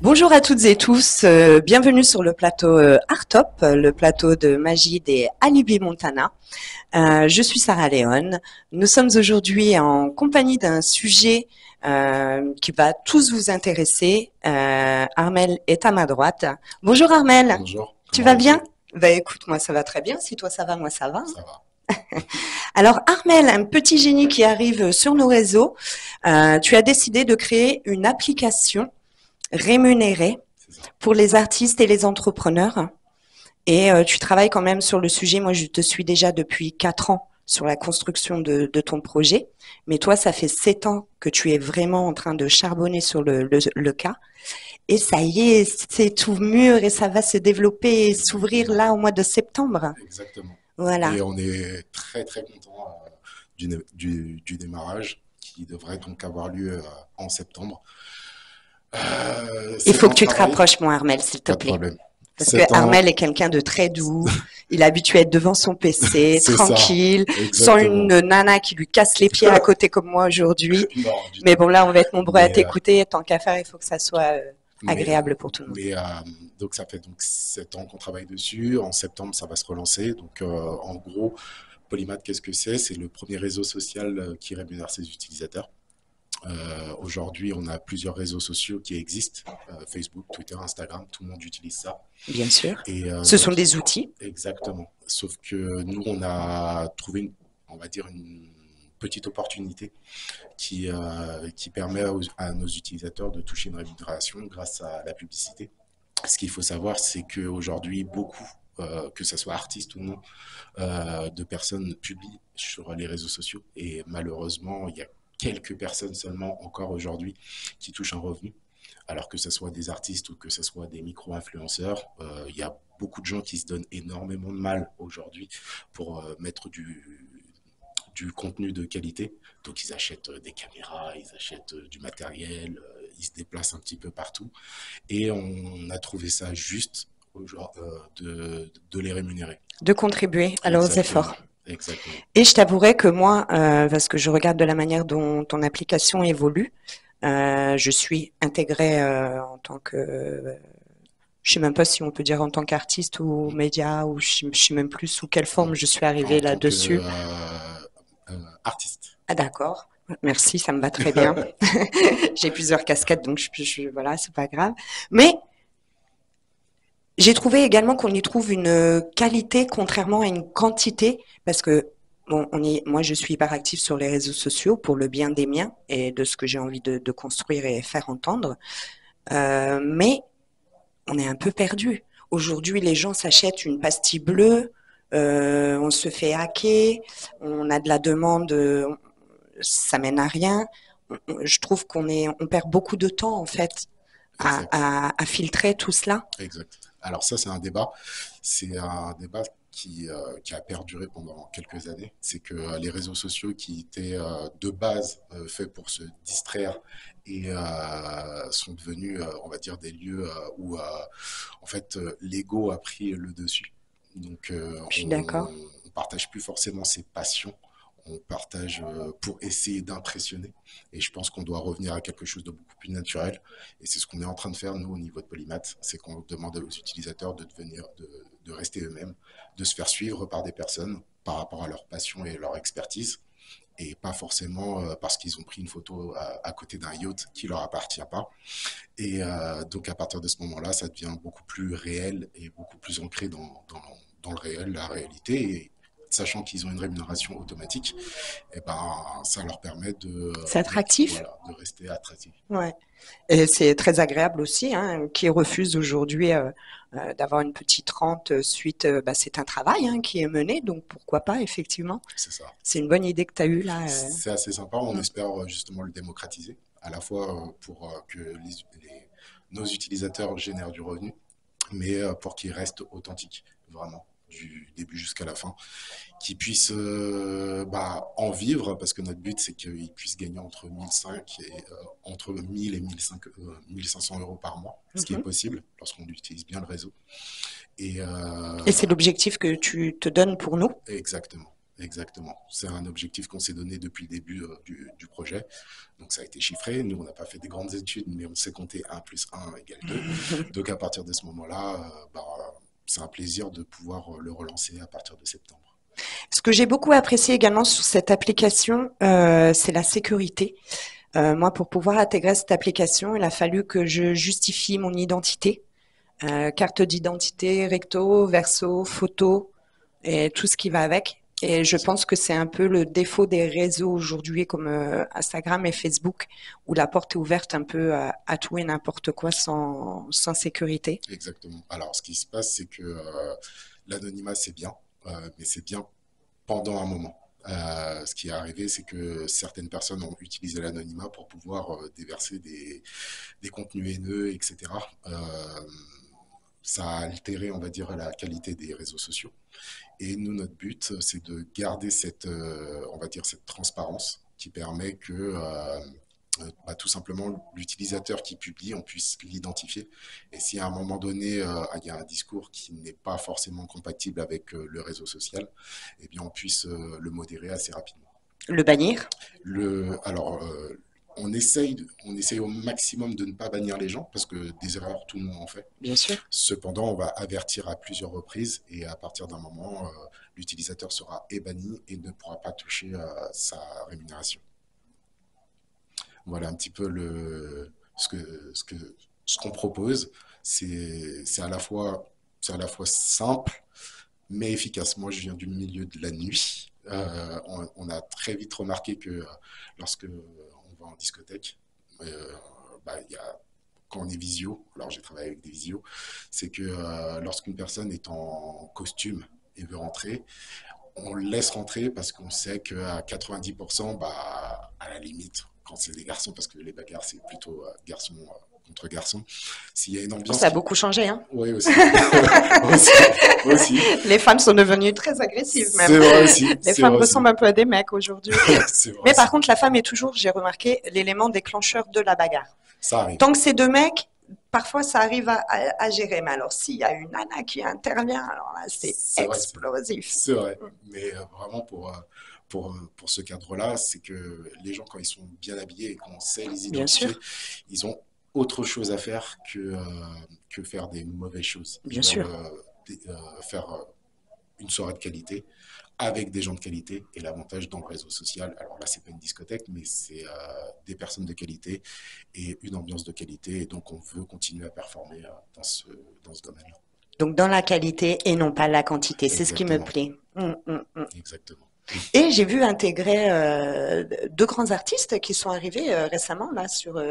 Bonjour à toutes et tous, bienvenue sur le plateau Artop, le plateau de Magid et Alibi Montana. Je suis Sarah Léon. Nous sommes aujourd'hui en compagnie d'un sujet qui va tous vous intéresser. Armel est à ma droite. Bonjour Armel. Bonjour. Tu vas bien? Bah écoute, moi ça va très bien. Si toi ça va, moi ça va. Ça va. Alors Armel, un petit génie qui arrive sur nos réseaux, tu as décidé de créer une application rémunérée pour les artistes et les entrepreneurs. Et tu travailles quand même sur le sujet. Moi, je te suis déjà depuis 4 ans sur la construction de ton projet. Mais toi, ça fait 7 ans que tu es vraiment en train de charbonner sur le cas. Et ça y est, c'est tout mûr et ça va se développer et s'ouvrir là au mois de septembre. Exactement. Voilà. Et on est très très content du démarrage qui devrait donc avoir lieu en septembre. Il faut que tu te rapproches, moi, Armel, s'il te Pas de plaît. problème. Parce que Armel est quelqu'un de très doux. Il est habitué à être devant son PC, tranquille, sans une nana qui lui casse les pieds à côté comme moi aujourd'hui. Mais bon, là, on va être nombreux à t'écouter. Tant qu'à faire, il faut que ça soit agréable pour tout le monde. Donc, ça fait donc 7 ans qu'on travaille dessus. En septembre, ça va se relancer. Donc, en gros, Polymath, qu'est-ce que c'est? C'est le premier réseau social qui rémunère ses utilisateurs. Aujourd'hui, on a plusieurs réseaux sociaux qui existent, Facebook, Twitter, Instagram, tout le monde utilise ça. Bien sûr. Et ce sont des outils. Exactement. Sauf que nous, on a trouvé, on va dire, une petite opportunité qui permet à nos utilisateurs de toucher une rémunération grâce à la publicité. Ce qu'il faut savoir, c'est qu'aujourd'hui, beaucoup, que ce soit artistes ou non, de personnes publient sur les réseaux sociaux. Et malheureusement, il y a quelques personnes seulement encore aujourd'hui qui touchent un revenu, alors que ce soit des artistes ou que ce soit des micro-influenceurs. Il y a beaucoup de gens qui se donnent énormément de mal aujourd'hui pour mettre du contenu de qualité. Donc ils achètent des caméras, ils achètent du matériel, ils se déplacent un petit peu partout. Et on a trouvé ça juste de les rémunérer. De contribuer à leurs efforts. Exactement. Et je t'avouerai que moi, parce que je regarde de la manière dont ton application évolue, je suis intégrée en tant que, je sais même pas si on peut dire en tant qu'artiste ou média, ou je sais même plus sous quelle forme je suis arrivée là-dessus. Artiste. Ah d'accord. Merci, ça me va très bien. J'ai plusieurs casquettes, donc voilà, c'est pas grave. Mais j'ai trouvé également qu'on y trouve une qualité contrairement à une quantité, parce que bon, moi je suis hyper active sur les réseaux sociaux pour le bien des miens et de ce que j'ai envie de construire et faire entendre, mais on est un peu perdu. Aujourd'hui, les gens s'achètent une pastille bleue, on se fait hacker, on a de la demande, ça mène à rien. Je trouve on perd beaucoup de temps en fait à filtrer tout cela. Exact. Alors ça, c'est un débat. C'est un débat qui a perduré pendant quelques années. C'est que les réseaux sociaux qui étaient de base faits pour se distraire et sont devenus, on va dire, des lieux où en fait l'ego a pris le dessus. Donc Je suis d'accord. On partage plus forcément ses passions. On partage pour essayer d'impressionner. Et je pense qu'on doit revenir à quelque chose de beaucoup plus naturel. Et c'est ce qu'on est en train de faire, nous, au niveau de Polymath. C'est qu'on demande aux utilisateurs de rester eux-mêmes, de se faire suivre par des personnes par rapport à leur passion et leur expertise. Et pas forcément parce qu'ils ont pris une photo à côté d'un yacht qui leur appartient pas. Et donc, à partir de ce moment-là, ça devient beaucoup plus réel et beaucoup plus ancré dans le réel, la réalité. Et, sachant qu'ils ont une rémunération automatique, et ben, ça leur permet c'est attractif. Voilà, de rester attractif. Ouais. Et c'est très agréable aussi, hein, qui refuse aujourd'hui d'avoir une petite rente suite, c'est un travail qui est mené, donc pourquoi pas, effectivement. C'est ça. C'est une bonne idée que tu as eue là. C'est assez sympa, on espère justement le démocratiser, à la fois pour que nos utilisateurs génèrent du revenu, mais pour qu'ils restent authentiques, vraiment, du début jusqu'à la fin, qu'ils puissent en vivre, parce que notre but c'est qu'ils puissent gagner entre 1000 et 1500 euros par mois, ce qui est possible lorsqu'on utilise bien le réseau. Et c'est l'objectif que tu te donnes pour nous? Exactement. exactement. C'est un objectif qu'on s'est donné depuis le début du projet. Donc ça a été chiffré. Nous, on n'a pas fait des grandes études, mais on sait compter 1 + 1 = 2. Donc à partir de ce moment-là, c'est un plaisir de pouvoir le relancer à partir de septembre. Ce que j'ai beaucoup apprécié également sur cette application, c'est la sécurité. Moi, pour pouvoir intégrer cette application, il a fallu que je justifie mon identité, carte d'identité, recto, verso, photo et tout ce qui va avec. Et je pense que c'est un peu le défaut des réseaux aujourd'hui comme Instagram et Facebook, où la porte est ouverte un peu à tout et n'importe quoi sans sécurité. Exactement. Alors, ce qui se passe, c'est que l'anonymat, c'est bien, mais c'est bien pendant un moment. Ce qui est arrivé, c'est que certaines personnes ont utilisé l'anonymat pour pouvoir déverser des contenus haineux, etc. Ça a altéré, on va dire, la qualité des réseaux sociaux. Et nous, notre but, c'est de garder cette, on va dire, cette transparence qui permet que tout simplement l'utilisateur qui publie, on puisse l'identifier. Et si à un moment donné, il y a un discours qui n'est pas forcément compatible avec le réseau social, eh bien, on puisse le modérer assez rapidement. Le bannir, Alors, on essaye au maximum de ne pas bannir les gens parce que des erreurs, tout le monde en fait. bien sûr. Cependant, on va avertir à plusieurs reprises et à partir d'un moment, l'utilisateur sera banni et ne pourra pas toucher sa rémunération. Voilà un petit peu ce qu'on propose. C'est à la fois simple, mais efficace. Moi, je viens du milieu de la nuit. On a très vite remarqué que lorsque on va en discothèque, il y a, quand on est visio, alors j'ai travaillé avec des visios, c'est que lorsqu'une personne est en costume et veut rentrer, on le laisse rentrer parce qu'on sait qu'à 90%, à la limite, quand c'est des garçons, parce que les bagarres, c'est plutôt garçons contre garçons, s'il y a une ambiance Ça a beaucoup changé, hein. Oui, aussi. aussi. Aussi. Les femmes sont devenues très agressives même. C'est vrai aussi. Les femmes ressemblent un peu à des mecs aujourd'hui. Mais par aussi. contre, la femme est toujours, j'ai remarqué, l'élément déclencheur de la bagarre. Ça arrive. Tant que c'est deux mecs, parfois ça arrive à gérer. Mais alors, s'il y a une nana qui intervient, alors là, c'est explosif. C'est vrai. Mais vraiment, pour ce cadre-là, c'est que les gens, quand ils sont bien habillés et qu'on sait les identifier, ils ont autre chose à faire que faire des mauvaises choses. Bien sûr. Faire une soirée de qualité avec des gens de qualité. Et l'avantage dans le réseau social, alors là, c'est pas une discothèque, mais c'est des personnes de qualité et une ambiance de qualité. Et donc, on veut continuer à performer dans ce domaine-là. Donc, dans la qualité et non pas la quantité. C'est ce qui me plaît. Exactement. Et j'ai vu intégrer deux grands artistes qui sont arrivés récemment là sur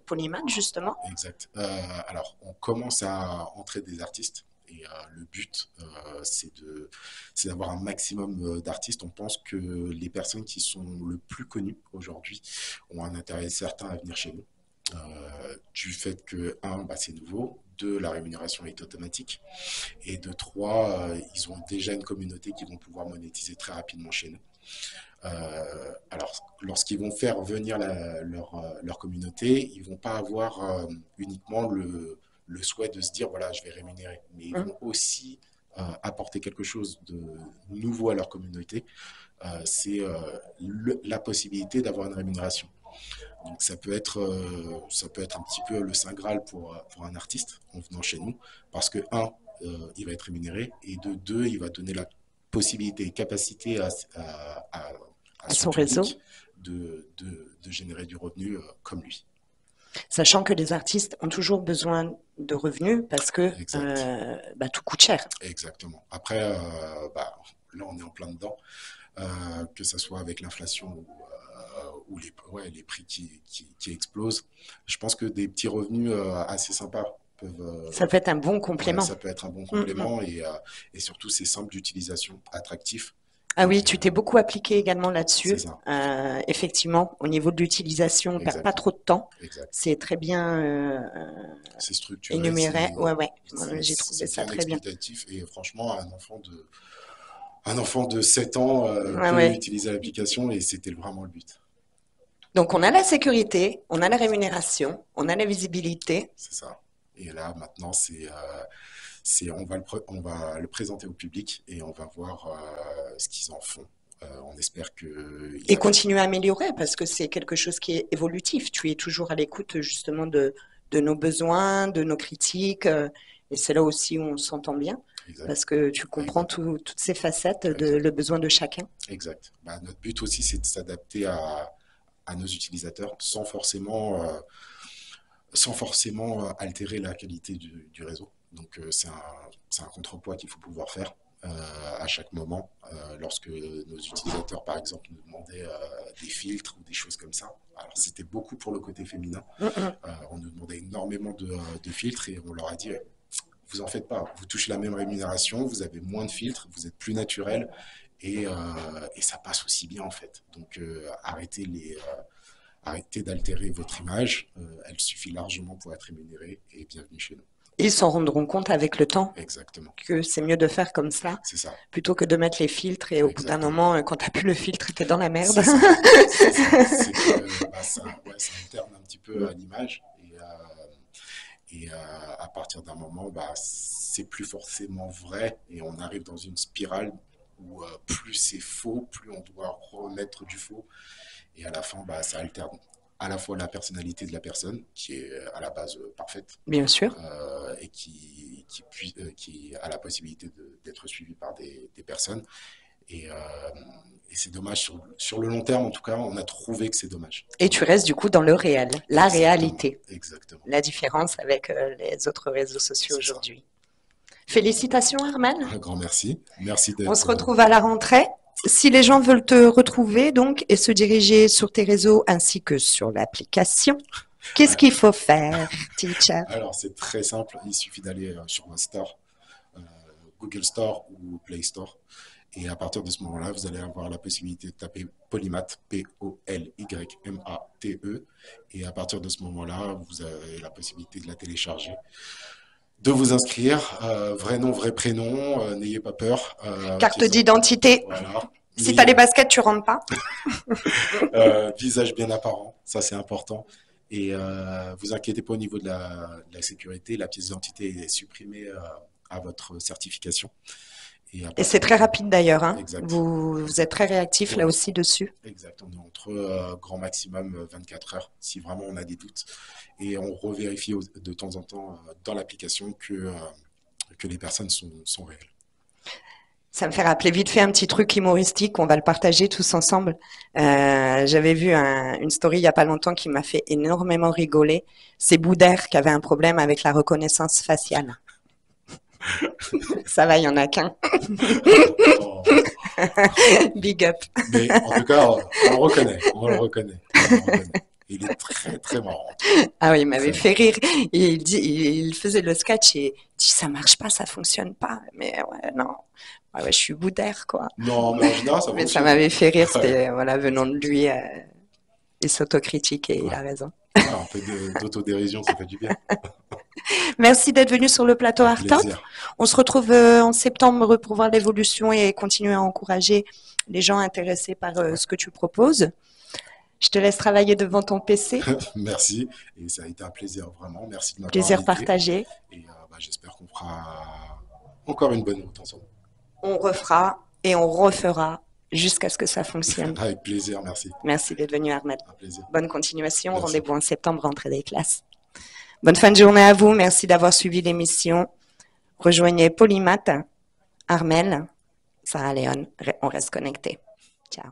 Polymath, justement. Exact. Alors, on commence à entrer des artistes. Et le but, c'est d'avoir un maximum d'artistes. On pense que les personnes qui sont le plus connues aujourd'hui ont un intérêt certain à venir chez nous. Du fait que, c'est nouveau. 2, la rémunération est automatique. Et de 3, ils ont déjà une communauté qu'ils vont pouvoir monétiser très rapidement chez nous. Alors, lorsqu'ils vont faire venir leur communauté, ils ne vont pas avoir uniquement le souhait de se dire, voilà, je vais rémunérer. Mais ils vont aussi apporter quelque chose de nouveau à leur communauté. C'est la possibilité d'avoir une rémunération. Donc ça peut être un petit peu le Saint Graal pour un artiste en venant chez nous, parce que il va être rémunéré, et de 2, il va donner la possibilité et capacité à son réseau de générer du revenu comme lui. Sachant que les artistes ont toujours besoin de revenus parce que tout coûte cher. Exactement. Après, là on est en plein dedans, que ce soit avec l'inflation ou les prix qui explosent. Je pense que des petits revenus assez sympas peuvent... ça peut être un bon complément. Ça peut être un bon complément et surtout c'est simple d'utilisation, attractif. Ah oui, tu t'es beaucoup appliqué également là-dessus. Effectivement, au niveau de l'utilisation, on ne perd pas trop de temps. C'est très bien structuré, énuméré. Ouais. J'ai trouvé ça très bien. Et franchement, un enfant de 7 ans peut utiliser l'application et c'était vraiment le but. Donc, on a la sécurité, on a la rémunération, on a la visibilité. C'est ça. Et là, maintenant, on va le présenter au public et on va voir ce qu'ils en font. On espère que... Et continuer à améliorer parce que c'est quelque chose qui est évolutif. Tu es toujours à l'écoute justement de nos besoins, de nos critiques. Et c'est là aussi où on s'entend bien. Exact. Parce que tu comprends toutes ces facettes, le besoin de chacun. Exact. Bah, notre but aussi, c'est de s'adapter à nos utilisateurs sans forcément altérer la qualité du réseau. Donc, c'est un contrepoids qu'il faut pouvoir faire à chaque moment. Lorsque nos utilisateurs, par exemple, nous demandaient des filtres ou des choses comme ça. Alors, c'était beaucoup pour le côté féminin. On nous demandait énormément de filtres et on leur a dit vous en faites pas, vous touchez la même rémunération, vous avez moins de filtres, vous êtes plus naturel et ça passe aussi bien en fait. Donc arrêtez d'altérer votre image, elle suffit largement pour être rémunérée et bienvenue chez nous. Ils s'en rendront compte avec le temps. Exactement. Que c'est mieux de faire comme ça. C'est ça. Plutôt que de mettre les filtres et au bout d'un moment, quand t'as plus le filtre, t'es dans la merde. C'est ça. C'est que ça alterne un petit peu à l'image. Et à partir d'un moment, c'est plus forcément vrai et on arrive dans une spirale où plus c'est faux, plus on doit remettre du faux. Et à la fin, ça alterne à la fois la personnalité de la personne, qui est à la base parfaite. Bien sûr. Et qui a la possibilité d'être suivie par des personnes. Et c'est dommage, sur le long terme, en tout cas, on a trouvé que c'est dommage. Et tu restes du coup dans le réel, la réalité. Exactement. La différence avec les autres réseaux sociaux aujourd'hui. Félicitations Armel. Un grand merci. Merci d'être... On se retrouve à la rentrée. Si les gens veulent te retrouver donc et se diriger sur tes réseaux ainsi que sur l'application, qu'est-ce qu'il faut faire, teacher? Alors c'est très simple, il suffit d'aller sur un store, Google Store ou Play Store. Et à partir de ce moment-là, vous allez avoir la possibilité de taper Polymath, P-O-L-Y-M-A-T-E. Et à partir de ce moment-là, vous avez la possibilité de la télécharger, de vous inscrire. Vrai nom, vrai prénom, n'ayez pas peur. Carte d'identité. Voilà. Si tu as les baskets, tu rentres pas. Visage bien apparent, ça c'est important. Et vous inquiétez pas au niveau de la sécurité, la pièce d'identité est supprimée à votre certification. Et c'est très rapide d'ailleurs, hein. Vous êtes très réactif là aussi dessus. Exact, on est entre grand maximum 24 heures si vraiment on a des doutes. Et on revérifie de temps en temps dans l'application que les personnes sont réelles. Ça me fait rappeler vite fait un petit truc humoristique, on va le partager tous ensemble. J'avais vu une story il n'y a pas longtemps qui m'a fait énormément rigoler. C'est Boudère qui avait un problème avec la reconnaissance faciale. Ça va, il n'y en a qu'un. Oh. Big up. Mais en tout cas, on le reconnaît. Il est très, très marrant. Ah oui, il m'avait fait rire. Et il faisait le sketch et il dit, ça marche pas, ça fonctionne pas. Mais ouais, non. Ouais, je suis Boudère, quoi. Non, mais en général, ça Mais ça m'avait fait rire, c'était, voilà, venant de lui, il s'autocritique et il a raison. Un peu d'autodérision, ça fait du bien. Merci d'être venu sur le plateau Art Talk. On se retrouve en septembre pour voir l'évolution et continuer à encourager les gens intéressés par ce que tu proposes. Je te laisse travailler devant ton PC. Merci. Et ça a été un plaisir, vraiment. Merci de m'avoir Plaisir invité. Partagé. Et j'espère qu'on fera encore une bonne route ensemble. On refera et on refera jusqu'à ce que ça fonctionne. Avec plaisir, merci. Merci d'être venu, Ahmed. Un plaisir. Bonne continuation. Merci. Rendez-vous en septembre, rentrée des classes. Bonne fin de journée à vous. Merci d'avoir suivi l'émission. Rejoignez Polymath, Armel, Sarah Léon. On reste connectés. Ciao.